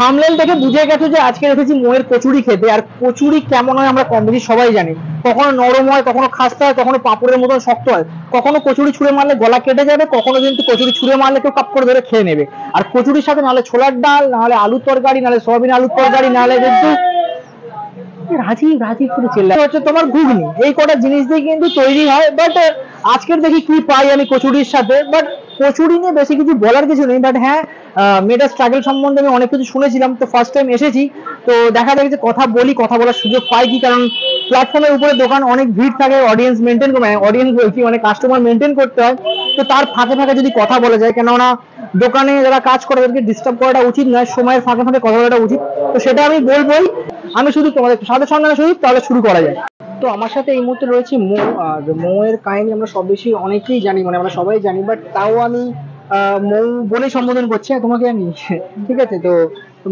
Thumbnail দেখে বুঝে গেছো যে আজকে এসেছি মোয়ের কচুরি খেতে। আর কচুরি কেমন হয় আমরা কম বেশি সবাই জানি, কখনো নরম হয়, কখনো খাস্তা হয়, কখনো পাঁপড়ের মতন শক্ত হয়, কখনো কচুরি ছুঁড়ে মারলে গলা কেটে যাবে, কখনো কিন্তু কচুরি ছুঁড়ে মারলে কেউ কাপ করে ধরে খেয়ে নেবে। আর কচুরির সাথে নাহলে ছোলার ডাল, নাহলে আলুর তরকারি, নাহলে সয়াবিন আলুর তরকারি, নাহলে কিন্তু রাজীব রাজীব করে চিল্লা হচ্ছে তোমার ঘুগনি। এই কটা জিনিস দিয়ে কিন্তু তৈরি হয়। বাট আজকের দেখি কি পাই আমি কচুরির সাথে। বাট কচুরি নিয়ে বেশি কিছু বলার কিছু নেই। বাট হ্যাঁ, মেয়েটার স্ট্রাগল সম্বন্ধে আমি অনেক কিছু শুনেছিলাম, তো ফার্স্ট টাইম এসেছি। তো দেখা যাবে যে কথা বলি, কথা বলার সুযোগ পাই কি, কারণ প্ল্যাটফর্মের উপরে দোকান অনেক ভিড় থাকে, অডিয়েন্স মেনটেন অডিয়েন্স বলছি মানে কাস্টমার মেনটেন করতে হয়। তো তার ফাঁকে ফাঁকে যদি কথা বলা যায়, কেননা দোকানে যারা কাজ করে তাদেরকে ডিস্টার্ব করাটা উচিত নয়, সময়ের ফাঁকে ফাঁকে কথা বলাটা উচিত। তো সেটা আমি বলবোই। আমি শুধু তোমাদের সাথে সন্ধানে শুধু তাহলে শুরু করা যায়। তো আমার সাথে এই মুহূর্তে রয়েছে মৌ। আর মৌয়ের কাহিনী আমরা সব বেশি অনেকেই জানি, মানে আমরা সবাই জানি, বাট তাও আমি মৌ বলে সম্বোধন করছি তোমাকে আমি। ঠিক আছে, তো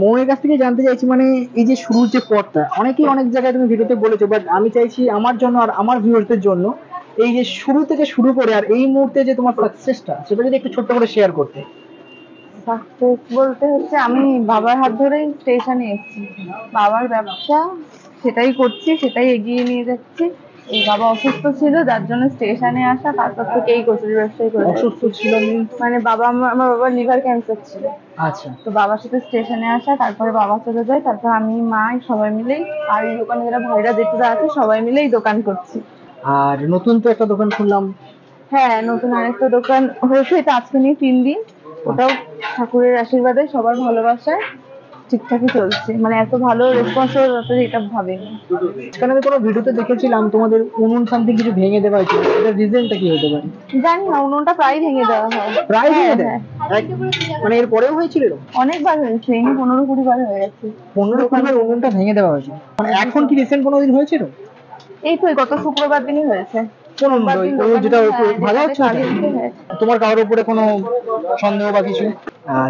মৌয়ের কাছ থেকে জানতে চাইছি, মানে এই যে শুরুর যে পথটা, অনেকেই অনেক জায়গায় তুমি ভিডিওতে বলেছো, বাট আমি চাইছি আমার জন্য আর আমার ভিউয়ারদের জন্য এই যে শুরু থেকে শুরু করে আর এই মুহূর্তে যে তোমার সাকসেসটা, সেটা যদি একটু ছোট্ট করে শেয়ার করতে। সাকসেস বলতে হচ্ছে আমি বাবার হাত ধরেই স্টেশনে এসেছি। বাবার ব্যবসা, সেটাই করছি, সেটাই এগিয়ে নিয়ে যাচ্ছি। এই বাবা অসুস্থ ছিল, যার জন্য স্টেশনে আসা, তারপর থেকে এই কচুরি ব্যবসায়ী করে। অসুস্থ ছিল মানে আমার বাবার লিভার ক্যান্সার ছিল। আচ্ছা। তো বাবার সাথে স্টেশনে আসা, তারপরে বাবা চলে যায়, তারপর আমি মা সবাই মিলেই, আর এই দোকানে যারা ভাইরা জেঠুরা আছে সবাই মিলেই দোকান করছি। আর নতুন তো একটা দোকান খুললাম। হ্যাঁ, নতুন আরেকটা দোকান হয়েছে, এটা আজকে নিয়ে 3 দিন। ওটাও ঠাকুরের আশীর্বাদে, সবার ভালোবাসায় ঠিকঠাকই চলছে। মানে এত ভালো রেসপন্স হবে এটা ভাবিনি। কারণ আমি কোনো ভিডিওতে দেখেছিলাম তোমাদের উনুন সামথিং কিছু ভেঙে দেওয়া হয়েছিল, এটার রিজনটা কি হতে পারে? জানি না, উনুনটা প্রায় ভেঙে দেওয়া হয়। প্রায় ভেঙে দেয়? হ্যাঁ। মানে এর পরেও হয়েছিল? অনেকবার হয়েছে, 15-20 বার হয়ে গেছে। 15-20 বার উনুনটা ভেঙে দেওয়া হয়েছে। মানে এখন কি রিসেন্ট কোনো দিন হয়েছিল? এই তো গত শুক্রবার দিনই হয়েছে। যেটা ভালো হচ্ছে তোমার কারোর উপরে কোনো সন্দেহ বা কিছু?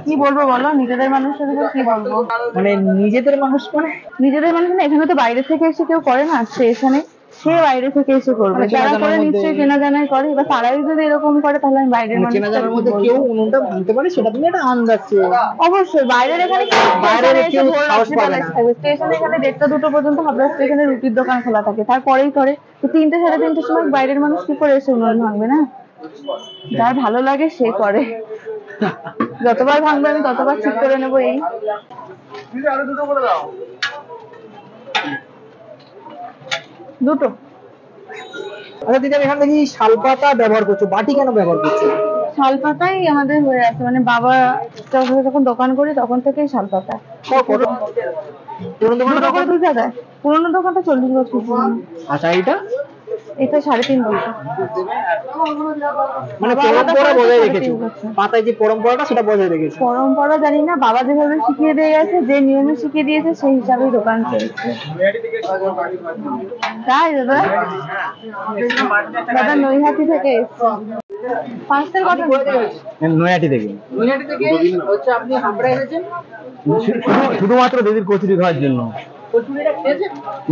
কি বলবো বলো, নিজেদের মানুষের উপর কি বলবো। মানে নিজেদের মানুষ, মানে নিজেদের মানুষ না, এখানে তো বাইরে থেকে এসে কেউ করে না, স্টেশনে সে বাইরে থেকে এসে করবে, যারা করে নিশ্চয়ই চেনা জানাই করে। এবার তারাই যদি এরকম করে, তাহলে আমি বাইরের মানুষ চেনা জানার মধ্যে কেউ উনুনটা ভাঙতে পারে, সেটা তুমি একটা আন্দাজ। অবশ্যই বাইরের এখানে বাইরের কেউ সাহস পাবে না। স্টেশনে এখানে 1টা-2টো পর্যন্ত হাবড়া স্টেশনে রুটির দোকান খোলা থাকে, তারপরেই করে। তো 3টে-3:30টার সময় বাইরের মানুষ কি করে এসে উনুন ভাঙবে না? যার ভালো লাগে সে করে। যতবার ভাঙবে আমি ততবার ঠিক করে নেবো। এই দুটো। আচ্ছা দিদি, আমি এখানে দেখি শালপাতা ব্যবহার করছো, বাটি কেন ব্যবহার করছো? শালপাতাই আমাদের হয়ে আছে, মানে বাবা যখন দোকান করি তখন থেকেই শালপাতা। পুরোনো দোকানটা 40 বছর পুরনো। আচ্ছা, এটা 3.5 বছর। মানে পরম্পরা বজায় রেখেছো, পাতায় যে পরম্পরাটা সেটা বজায় রেখেছো। পরম্পরা জানি না, বাবা যেভাবে শিখিয়ে দিয়ে গেছে, যে নিয়মে শিখিয়ে দিয়েছে, সেই হিসাবেই দোকান চলছে। তাই দাদা? দাদা নৈহাটি থেকে এসছে। পাঁচটার কথা নৈহাটি থেকে হচ্ছে আপনি হাবড়া এসেছেন শুধুমাত্র দিদির কচুরি খাওয়ার জন্য?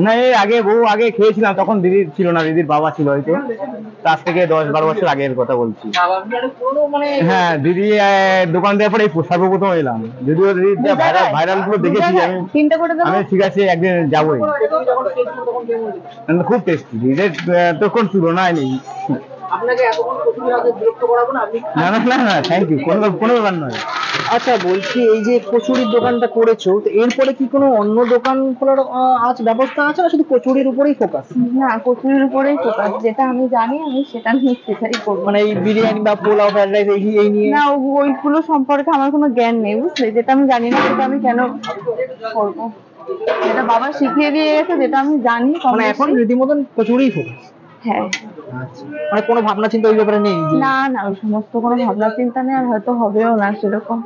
না, এর আগে খেয়েছিলাম, তখন দিদি ছিল না, দিদির বাবা ছিল হয়তো। তার থেকে 10-12 বছর আগের কথা বলছি। হ্যাঁ, দিদি দোকান দেওয়ার পরে সর্বপ্রথম এলাম। যদিও দিদির ভাইরাল গুলো দেখেছি আমি, ঠিক আছে একদিন যাবোই। খুব টেস্টি, দিদির তো কোন তুলনায় নেই। না না না না, থ্যাংক ইউ, কোনো ব্যাপার নয়। আচ্ছা বলছি, এই যে কচুরির দোকানটা করেছো, তো এরপরে কি কোনো অন্য দোকান খোলার ব্যবস্থা আছে, না শুধু কচুরির উপরেই ফোকাস? না, কচুরির উপরেই ফোকাস। যেটা আমি জানি আমি সেটা নিয়ে সেটাই করবো। মানে এই বিরিয়ানি বা পোলাও, ফ্রাইড রাইস এই নিয়ে? না, ওইগুলো সম্পর্কে আমার কোনো জ্ঞান নেই, বুঝলে। যেটা আমি জানি না সেটা আমি কেন করবো? যেটা বাবা শিখিয়ে দিয়ে গেছে, যেটা আমি জানি। মানে এখন রীতিমতন কচুরিই ফোকাস? হ্যাঁ। মানে কোনো ভাবনা চিন্তা ওই ব্যাপারে নেই? না না, ওই সমস্ত কোনো ভাবনা চিন্তা নেই, আর হয়তো হবেও না সেরকম।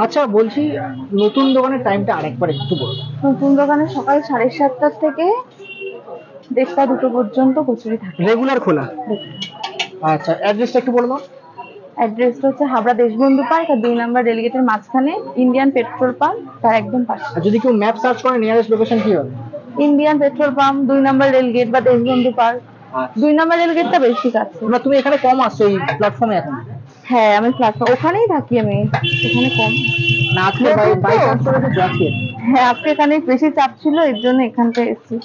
আচ্ছা বলছি, নতুন দোকানের টাইমটা আরেকবার একটু বলো। নতুন দোকানে সকাল 7:30 থেকে 1টা-2টো পর্যন্ত কচুরি থাকে, রেগুলার খোলা? আচ্ছা, অ্যাড্রেসটা একটু বলে দাও। অ্যাড্রেসটা হচ্ছে হাবড়া দেশবন্ধু পার্ক আর 2 নম্বর রেলগেটের মাঝখানে ইন্ডিয়ান পেট্রোল পাম্প, তার একদম পাশে। আর যদি কেউ ম্যাপ সার্চ করে, নিয়ারেস্ট লোকেশন কি হবে? ইন্ডিয়ান পেট্রোল পাম্প, 2 নম্বর রেলগেট বা দেশবন্ধু পার্ক। 2 নম্বর রেলগেটটা বেশি কাছে। না, তুমি এখানে কম আসছো এই প্ল্যাটফর্মে এখন? হ্যাঁ আমি প্ল্যাটফর্ম ওখানেই থাকি, আমি এখানে কম। না আজকে বাই ট্রান্সফার হয়েছে যাচ্ছে? হ্যাঁ আজকে এখানে বেশি চাপ ছিল, এর জন্য এখান থেকে এসেছি।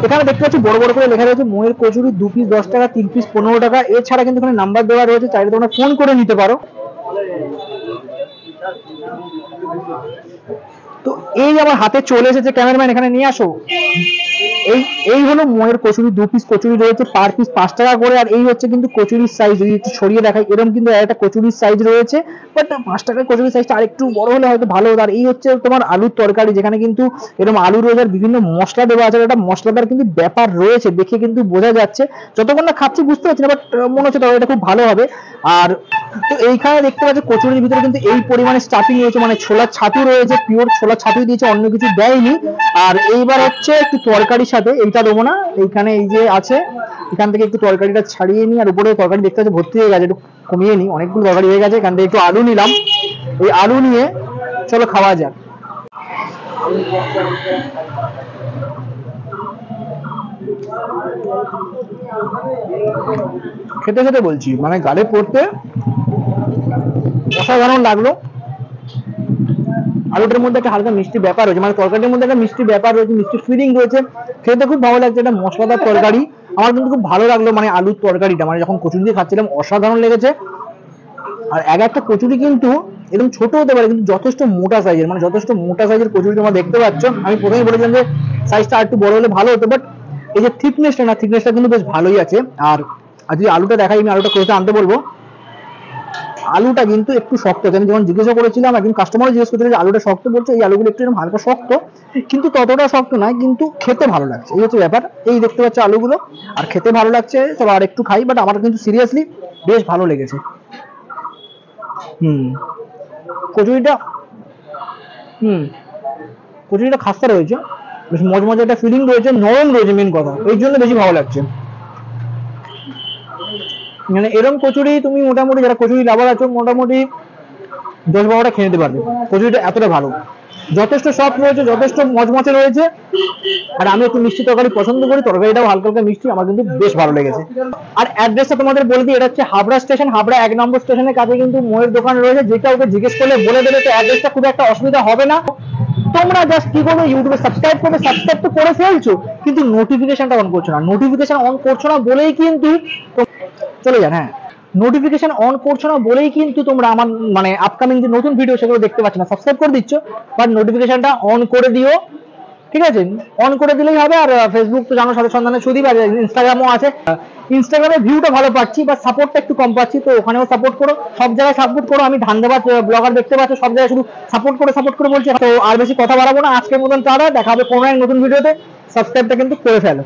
এখানে দেখতে পাচ্ছি বড় বড় করে লেখা রয়েছে মোয়ের কচুরি 2 পিস 10 টাকা, 3 পিস 15 টাকা। এছাড়া কিন্তু এখানে নাম্বার দেওয়া রয়েছে, চাইলে তোমরা ফোন করে নিতে পারো। তো এই আমার হাতে চলে এসেছে, ক্যামেরাম্যান এখানে নিয়ে আসো। এই হলো মোয়ের কচুরি, 2 পিস কচুরি রয়েছে, পার পিস 5 টাকা করে। আর এই হচ্ছে কিন্তু কচুরির সাইজ, যদি একটু ছড়িয়ে দেখাই এরকম কিন্তু একটা কচুরির সাইজ রয়েছে, বাট 5 টাকার কচুরির সাইজটা আরেকটু বড় হলে হয়তো ভালো হতো। আর এই হচ্ছে তোমার আলুর তরকারি, যেখানে কিন্তু এরকম আলু রয়েছে আর বিভিন্ন মশলা দেওয়া আছে। একটা মশলাদার কিন্তু ব্যাপার রয়েছে, দেখে কিন্তু বোঝা যাচ্ছে, যতক্ষণ না খাচ্ছি বুঝতে পারছি না, বাট মনে হচ্ছে তরকারিটা খুব ভালো হবে। আর তো এইখানে দেখতে পাচ্ছি কচুরির ভিতরে কিন্তু এই পরিমাণে স্টাফিং রয়েছে, মানে ছোলার ছাতু রয়েছে, পিওর ছোলার ছাতুই দিয়েছে, অন্য কিছু দেয়নি। আর এইবার হচ্ছে একটু তরকারির সাথে, এইটা দেবো না, এইখানে এই যে আছে এখান থেকে একটু তরকারিটা ছাড়িয়ে নিই। আর উপরে তরকারি দেখতে পাচ্ছি ভর্তি হয়ে গেছে, একটু কমিয়ে নিই, অনেকগুলো তরকারি হয়ে গেছে। এখান থেকে একটু আলু নিলাম, এই আলু নিয়ে চলো খাওয়া যাক। খেতে খেতে বলছি, মানে গালে পড়তে অসাধারণ লাগলো। আলুটার মধ্যে একটা হালকা মিষ্টি ব্যাপার রয়েছে, মানে তরকারির মধ্যে একটা মিষ্টি ব্যাপার রয়েছে, মিষ্টি ফিলিং রয়েছে, খেতে খুব ভালো লাগছে। এটা মশলাদার তরকারি, আমার কিন্তু খুব ভালো লাগলো। মানে আলুর তরকারিটা মানে যখন কচুরি দিয়ে খাচ্ছিলাম অসাধারণ লেগেছে। আর এক একটা কচুরি কিন্তু এরকম ছোট হতে পারে, কিন্তু যথেষ্ট মোটা সাইজের, মানে যথেষ্ট মোটা সাইজের কচুরি তোমরা দেখতে পাচ্ছ। আমি প্রথমেই বলেছিলাম যে সাইজটা আর একটু বড় হলে ভালো হতো, বাট এই যে থিকনেসটা কিন্তু বেশ ভালোই আছে। আর যদি আলুটা দেখাই, আমি আলুটা কোথায় আনতে বলবো। আলুটা কিন্তু একটু শক্ত, আমি যখন জিজ্ঞাসা করেছিলাম, একজন কাস্টমার জিজ্ঞেস করছিল যে আলুটা শক্ত, বলছে এই আলুগুলো একটু এরকম হালকা শক্ত, কিন্তু ততটা শক্ত নয়, কিন্তু খেতে ভালো লাগছে, এই হচ্ছে ব্যাপার। এই দেখতে পাচ্ছ আলুগুলো, আর খেতে ভালো লাগছে। চলো আর একটু খাই, বাট আমার কিন্তু সিরিয়াসলি বেশ ভালো লেগেছে। কচুরিটা কচুরিটা খাস্তা রয়েছে, বেশ মজমজা একটা ফিলিং রয়েছে, নরম রয়েছে, মেন কথা এই জন্য বেশি ভালো লাগছে। মানে এরকম কচুরি তুমি মোটামুটি যারা কচুরি লাভার আছো, মোটামুটি 10-12টা খেয়ে নিতে পারবে। কচুরিটা এতটা ভালো, যথেষ্ট সফট রয়েছে, যথেষ্ট মচমচে রয়েছে। আর আমি একটু মিষ্টি তরকারি পছন্দ করি, তরকারিটাও হালকা হালকা মিষ্টি, আমার কিন্তু বেশ ভালো লেগেছে। আর অ্যাড্রেসটা তোমাদের বলে দিই, এটা হচ্ছে হাবড়া স্টেশন, হাবড়া 1 নম্বর স্টেশনের কাছে কিন্তু মোয়ের দোকান রয়েছে, যেটা ওকে জিজ্ঞেস করলে বলে দেবে। তো অ্যাড্রেসটা খুব একটা অসুবিধা হবে না। তোমরা জাস্ট কি করবে, ইউটিউবে সাবস্ক্রাইব করবে, সাবস্ক্রাইব তো করে ফেলছো, কিন্তু নোটিফিকেশনটা অন করছো না। নোটিফিকেশন অন করছো না বলেই কিন্তু চলে যান, হ্যাঁ, নোটিফিকেশন অন করছো না বলেই কিন্তু তোমরা আমার মানে আপকামিং যে নতুন ভিডিও সেগুলো দেখতে পাচ্ছ না। সাবস্ক্রাইব করে দিচ্ছ, বাট নোটিফিকেশনটা অন করে দিও, ঠিক আছে? অন করে দিলেই হবে। আর ফেসবুক তো জানো সাথে সন্ধানে সুদীপ, আর ইনস্টাগ্রামও আছে। ইনস্টাগ্রামে ভিউটা ভালো পাচ্ছি, বা সাপোর্টটা একটু কম পাচ্ছি, তো ওখানেও সাপোর্ট করো, সব জায়গায় সাপোর্ট করো। আমি ধান্দাবাদ ব্লগার দেখতে পাচ্ছ, সব জায়গায় শুধু সাপোর্ট করে বলছি। তো আর বেশি কথা বাড়াবো না, আজকের মতন টাটা, দেখা হবে কোনো এক নতুন ভিডিওতে। সাবস্ক্রাইবটা কিন্তু করে ফেলো।